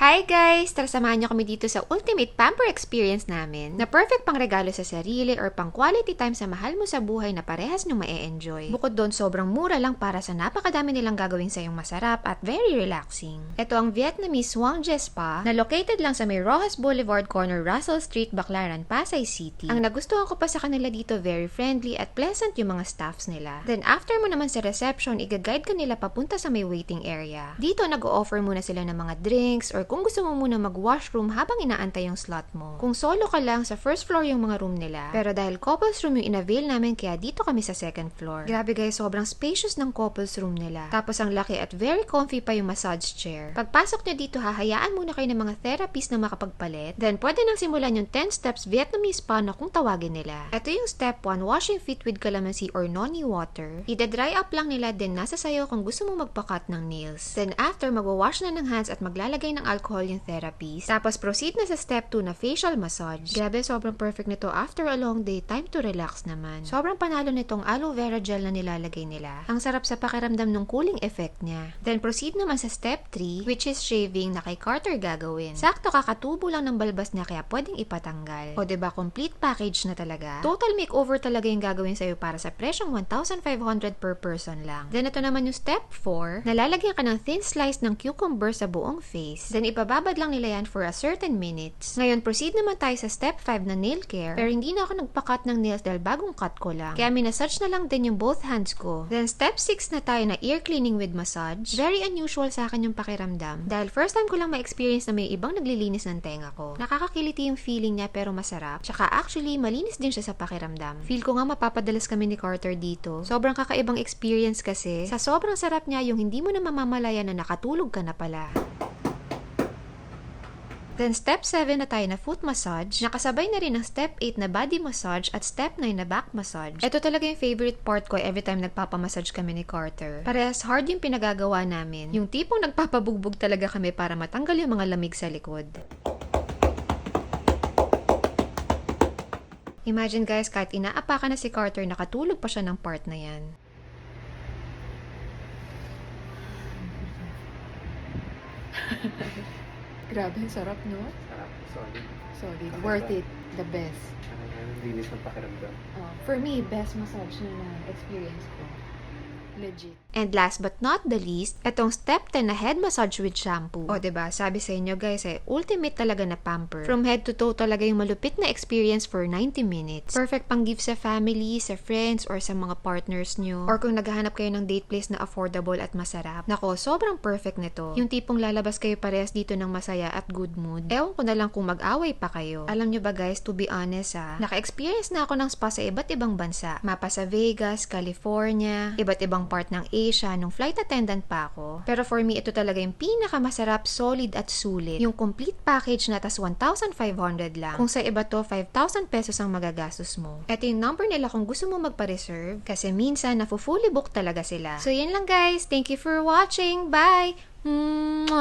Hi guys! Tara samahan niyo kami dito sa ultimate pamper experience namin na perfect pang regalo sa sarili or pang quality time sa mahal mo sa buhay na parehas nyo ma-enjoy. Bukod doon, sobrang mura lang para sa napakadami nilang gagawin sa iyong masarap at very relaxing. Ito ang Vietnamese Hoang Je Spa na located lang sa may Rojas Boulevard corner Russell Street, Baclaran, Pasay City. Ang nagustuhan ko pa sa kanila dito, very friendly at pleasant yung mga staffs nila. Then after mo naman sa reception, i-guide ka nila papunta sa may waiting area. Dito nag-o-offer muna sila ng mga drinks or kung gusto mo muna mag-washroom habang inaantay yung slot mo. Kung solo ka lang, sa first floor yung mga room nila. Pero dahil couples room yung in-avail namin, kaya dito kami sa second floor. Grabe guys, sobrang spacious ng couples room nila. Tapos ang laki at very comfy pa yung massage chair. Pagpasok nyo dito, hahayaan muna kayo ng mga therapist na makapagpalit. Then pwede nang simulan yung 10 steps Vietnamese spa na kung tawagin nila. Ito yung step 1, washing feet with calamansi or noni water. Ida-dry up lang nila, then nasa sayo kung gusto mo magpa-cut ng nails. Then after, magwa-wash na ng hands at maglalagay ng alcohol yung therapist. Tapos proceed na sa step 2 na facial massage. Grabe, sobrang perfect nito after a long day, time to relax naman. Sobrang panalo nitong aloe vera gel na nilalagay nila. Ang sarap sa pakiramdam ng cooling effect niya. Then proceed naman sa step 3, which is shaving na kay Carter gagawin. Sakto kakatubo lang ng balbas niya kaya pwedeng ipatanggal. O diba, complete package na talaga. Total makeover talaga yung gagawin sa'yo para sa presyong 1,500 per person lang. Then ito naman yung step 4, nalalagyan ka ng thin slice ng cucumber sa buong face. Then ibababad lang nila yan for a certain minutes. Ngayon, proceed naman tayo sa step 5 na nail care. Pero hindi na ako nagpa-cut ng nails dahil bagong cut ko lang. Kaya minasage na lang din yung both hands ko. Then step 6 na tayo na ear cleaning with massage. Very unusual sa akin yung pakiramdam. Dahil first time ko lang ma-experience na may ibang naglilinis ng tenga ko. Nakakakiliti yung feeling niya pero masarap. Tsaka actually, malinis din siya sa pakiramdam. Feel ko nga mapapadalas kami ni Carter dito. Sobrang kakaibang experience kasi. Sa sobrang sarap niya yung hindi mo na mamamalaya na nakatulog ka na pala. Then step 7 na tayo na foot massage. Nakasabay na rin ang step 8 na body massage at step 9 na back massage. Ito talaga yung favorite part ko every time nagpapamassage kami ni Carter. Parehas hard yung pinagagawa namin. Yung tipong nagpapabugbog talaga kami para matanggal yung mga lamig sa likod. Imagine guys, kahit inaapakan na si Carter, nakatulog pa siya ng part na yan. Grabe, sarap, no? Sarap, solid. Solid. Worth it. The best. Linis ng pakiramdam. For me, best massage na experience ko. Legit. And last but not the least, etong step 10 na head massage with shampoo. O diba, sabi sa inyo guys, ultimate talaga na pamper. From head to toe talaga yung malupit na experience for 90 minutes. Perfect pang gift sa family, sa friends, or sa mga partners nyo. Or kung naghahanap kayo ng date place na affordable at masarap. Nako, sobrang perfect nito. Yung tipong lalabas kayo parehas dito ng masaya at good mood. Ewan ko na lang kung mag-away pa kayo. Alam nyo ba guys, to be honest naka-experience na ako ng spa sa iba't ibang bansa. Mapa sa Vegas, California, iba't ibang part ng Asia nung flight attendant pa ako. Pero for me, ito talaga yung pinakamasarap, solid at sulit. Yung complete package na tas 1,500 lang. Kung sa iba to, 5,000 pesos ang magagastos mo. Ito yung number nila kung gusto mo magpa-reserve kasi minsan nafu-fully book talaga sila. So yan lang guys. Thank you for watching. Bye! Mwah!